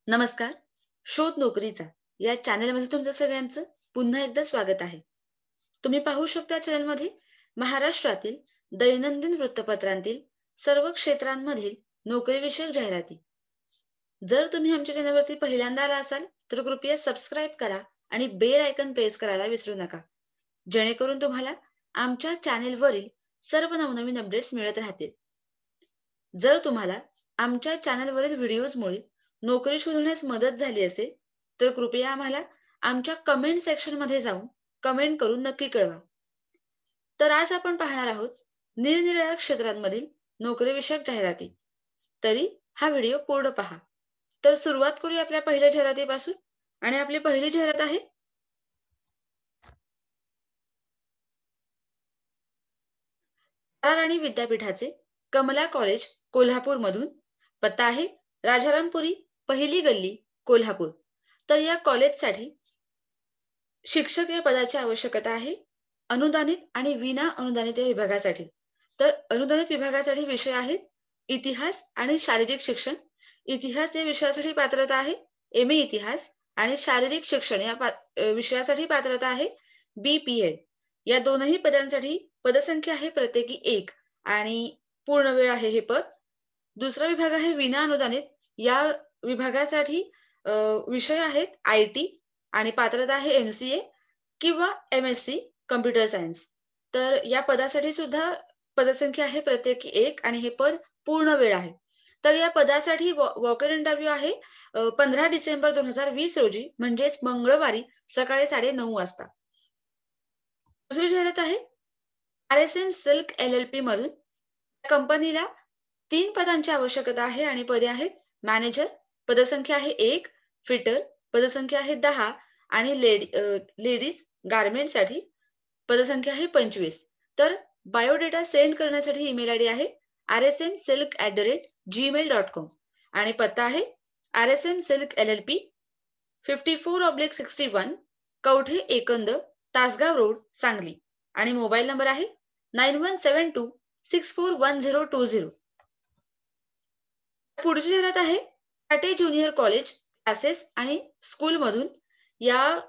नमस्कार. शोध नोकरीचा या चॅनलमध्ये तुमचं सगळ्यांचं पुन्हा एकदा स्वागत आहे. तुम्ही पाहू शकता चॅनलमध्ये महाराष्ट्रातील दैनंदिन वृत्तपत्रांतील सर्व क्षेत्रांमधील नोकरीविषयक जाहिराती. जर तुम्ही आमच्या चॅनलवरती पहिल्यांदा आला असाल तर कृपया सबस्क्राईब करा आणि बेल आयकॉन प्रेस करायला विसरू नका. जेणेकरून तुम्हाला आमच्या चॅनेलवरील सर्व नवनवीन अपडेट्स मिळत राहतील. जर तुम्हाला आमच्या चॅनलवरील व्हिडिओजमुळे नोकरी शोधण्यास मदत झाली असेल तर कृपया आम्हाला आमच्या कमेंट सेक्शनमध्ये जाऊन कमेंट करून नक्की कळवा. तर आज आपण पाहणार आहोत निरनिराळ्या क्षेत्रांमधील नोकरीविषयक जाहिराती. तरी हा व्हिडिओ पूर्ण पहा. तर सुरुवात करूया आपल्या पहिल्या जाहिरातीपासून आणि आपली पहिली जाहिरात आहे राणी विद्यापीठाचे कमला कॉलेज कोल्हापूर मधून. पत्ता आहे राजारामपुरी, पहिली गल्ली, कोल्हापूर. तर या कॉलेजसाठी शिक्षक या पदाची आवश्यकता आहे. अनुदानित आणि विना अनुदानित या विभागासाठी. तर अनुदानित विभागासाठी विषय आहेत इतिहास आणि शारीरिक शिक्षण. इतिहास या विषयासाठी पात्रता आहे MA इतिहास आणि शारीरिक शिक्षण या विषयासाठी पात्रता आहे BPEd. या दोनही पदांसाठी पदसंख्या आहे प्रत्येकी 1 आणि पूर्ण वेळ आहे हे पद. दुसरा विभाग आहे विना अनुदानित. या विभागासाठी विषय आहेत IT आणि पात्रता आहे MCA किंवा MSc कम्प्युटर सायन्स. तर या पदासाठी सुद्धा पदसंख्या आहे प्रत्येकी 1 आणि हे पद पूर्ण वेळ आहे. तर या पदासाठी वॉक इन इंटरव्ह्यू आहे 15 डिसेंबर 2020 रोजी म्हणजेच मंगळवारी सकाळी 9:30 वाजता. दुसरी जाहिरात आहे RSM सिल्क LLP मधून. कंपनीला 3 पदांची आवश्यकता आहे आणि पदे आहेत मॅनेजर, पदसंख्या आहे 1, फिटर, पदसंख्या आहे 10 आणि लेडीज गारमेंटसाठी पदसंख्या आहे 25. तर बायोडेटा सेंड करण्यासाठी ईमेल आयडी आहे rsmsilk@gmail.com आणि पत्ता आहे RSM silk LLP 54/61 Kavathe Ekand, Tasgaon road, Sangli आणि मोबाईल नंबर आहे 9172641020. पुढची जाहिरात आहे चाटे ज्युनियर कॉलेज क्लासेस आणि स्कूल मधून. या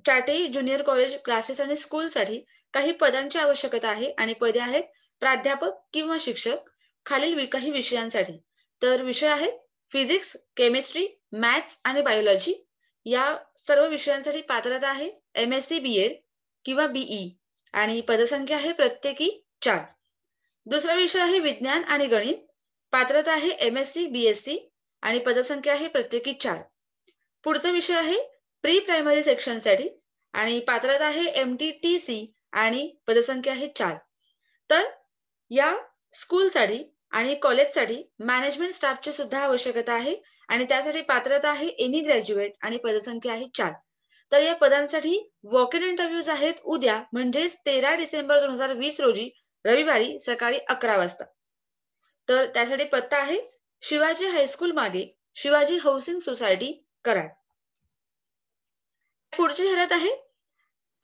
चाटे ज्युनियर कॉलेज क्लासेस आणि स्कूलसाठी काही पदांची आवश्यकता आहे आणि पदे आहेत प्राध्यापक किंवा शिक्षक खालील काही विषयांसाठी. तर विषय आहेत फिजिक्स, केमिस्ट्री, मॅथ्स आणि बायोलॉजी. या सर्व विषयांसाठी पात्रता आहे MSc BEd किंवा BE आणि पदसंख्या आहे प्रत्येकी 4. दुसरा विषय आहे विज्ञान आणि गणित. पात्रता आहे MSc BSc आणि पदसंख्या आहे प्रत्येकी 4. पुढचा विषय आहे प्री प्रायमरी सेक्शनसाठी आणि पात्रता आहे MTTC आणि पदसंख्या आहे 4. तर या स्कूलसाठी आणि कॉलेजसाठी मॅनेजमेंट स्टाफची सुद्धा आवश्यकता आहे आणि त्यासाठी पात्रता आहे एनी ग्रॅज्युएट आणि पदसंख्या आहे 4. तर या पदांसाठी वॉक इन इंटरव्ह्यूज आहेत उद्या म्हणजेच 13 डिसेंबर 2020 रोजी रविवारी सकाळी 11 वाजता. तर त्यासाठी पत्ता आहे शिवाजी हायस्कूल मागे, शिवाजी हाऊसिंग सोसायटी, कराड. पुढची जाहिरात आहे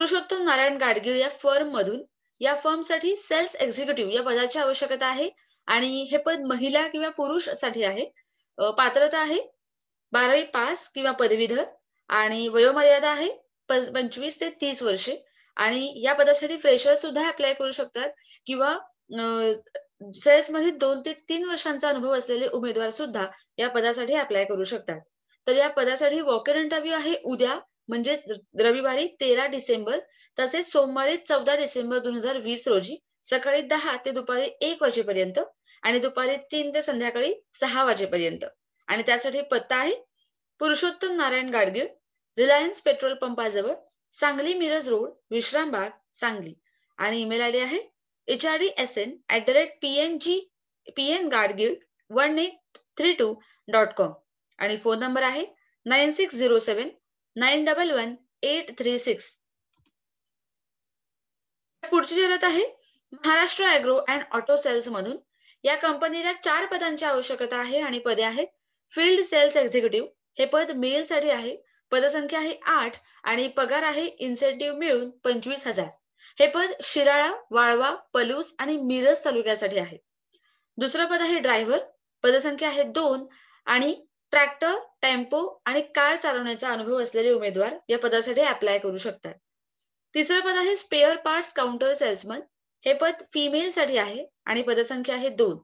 पुरुषोत्तम नारायण गाडगीळ या फर्म मधून. या फर्मसाठी सेल्स एक्झिक्युटिव्ह या पदाची आवश्यकता आहे आणि हे पद महिला किंवा पुरुष साठी आहे. पात्रता आहे 12वी पास किंवा पदवीधर आणि वयोमर्यादा आहे 25 ते 30 वर्षे आणि या पदासाठी फ्रेशर सुद्धा अप्लाय करू शकतात किंवा सेल्स मध्ये 2 ते 3 वर्षांचा अनुभव असलेले उमेदवार सुद्धा या पदासाठी अप्लाय करू शकतात. तर या पदासाठी वॉक इन इंटरव्ह्यू आहे उद्या म्हणजेच रविवारी 13 डिसेंबर तसेच सोमवारी 14 डिसेंबर 2020 रोजी सकाळी 10 ते दुपारी 1 वाजेपर्यंत आणि दुपारी 3 ते संध्याकाळी 6 वाजेपर्यंत. आणि त्यासाठी पत्ता आहे पुरुषोत्तम नारायण गाडगीळ, रिलायन्स पेट्रोल पंपाजवळ, सांगली मिरज रोड, विश्रामबाग, सांगली आणि ईमेल आयडी आहे hrsn@pngadgil1832.com आणि फोन नंबर आहे 9607911836. पुढची जाहिरात आहे Maharashtra agro and auto sales मधून. या कंपनीला 4 पदांची आवश्यकता आहे आणि पदे आहेत फील्ड सेल्स एक्झिक्युटिव्ह. हे पद मेल साठी आहे. पदसंख्या आहे 8 आणि पगार आहे इन्सेंटिव्ह मिळून 25,000. हे पद शिराळा, वाळवा, पलूस आणि मिरज तालुक्यासाठी आहे. दुसरं पद आहे ड्रायव्हर. पदसंख्या आहे 2 आणि ट्रॅक्टर, टेम्पो आणि कार चालवण्याचा अनुभव असलेले उमेदवार या पदासाठी अप्लाय करू शकतात. तिसरं पद आहे स्पेअर पार्ट्स काउंटर सेल्समन. हे पद फिमेल साठी आहे आणि पदसंख्या आहे 2.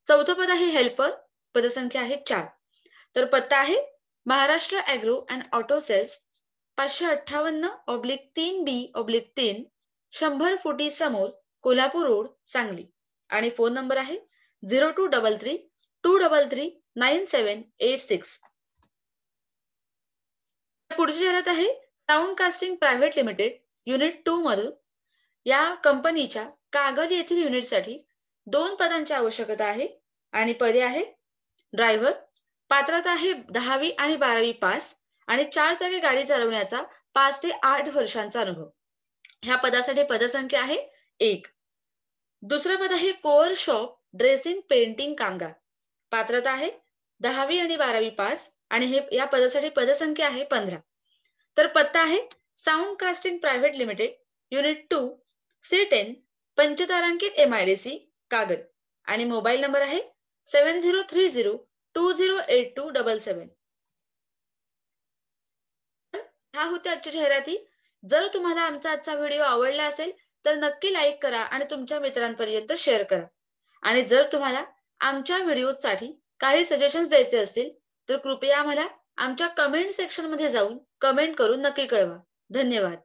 चौथं पद आहे हेल्पर. पदसंख्या आहे 4. तर पत्ता आहे Maharashtra agro and auto sales, 558/3B/3, 100 फुटी समोर, कोल्हापूर रोड, सांगली. आणि फोन नंबर आहे 0233-233-9786. पुढची जाहिरात आहे town casting private limited unit 2 मधून. या कंपनीच्या कागल येथील युनिटसाठी 2 पदांची आवश्यकता आहे आणि पदे आहे ड्रायव्हर. पात्रता आहे 10वी आणि 12वी पास आणि 4 चाकी गाडी चालवण्याचा 5 ते 8 वर्षांचा अनुभव. ह्या पदासाठी पदसंख्या आहे 1. दुसरं पद आहे कोअर शॉप ड्रेसिंग पेंटिंग कामगार. पात्रता आहे 10वी आणि 12वी पास आणि या पदासाठी पदसंख्या आहे 15. तर पत्ता आहे sound casting private limited unit 2 C10 पंचतारांकित MIDC कागल. आणि मोबाईल नंबर आहे 7030208277. ह्या होत्या आजच्या जाहिराती. जर तुम्हाला आमचा आजचा व्हिडिओ आवडला असेल तर नक्की लाईक करा आणि तुमच्या मित्रांपर्यंत शेअर करा. आणि जर तुम्हाला आमच्या व्हिडिओसाठी काही सजेशन्स द्यायचे असतील तर कृपया आम्हाला आमच्या कमेंट सेक्शन मध्ये जाऊन कमेंट करून नक्की कळवा. धन्यवाद.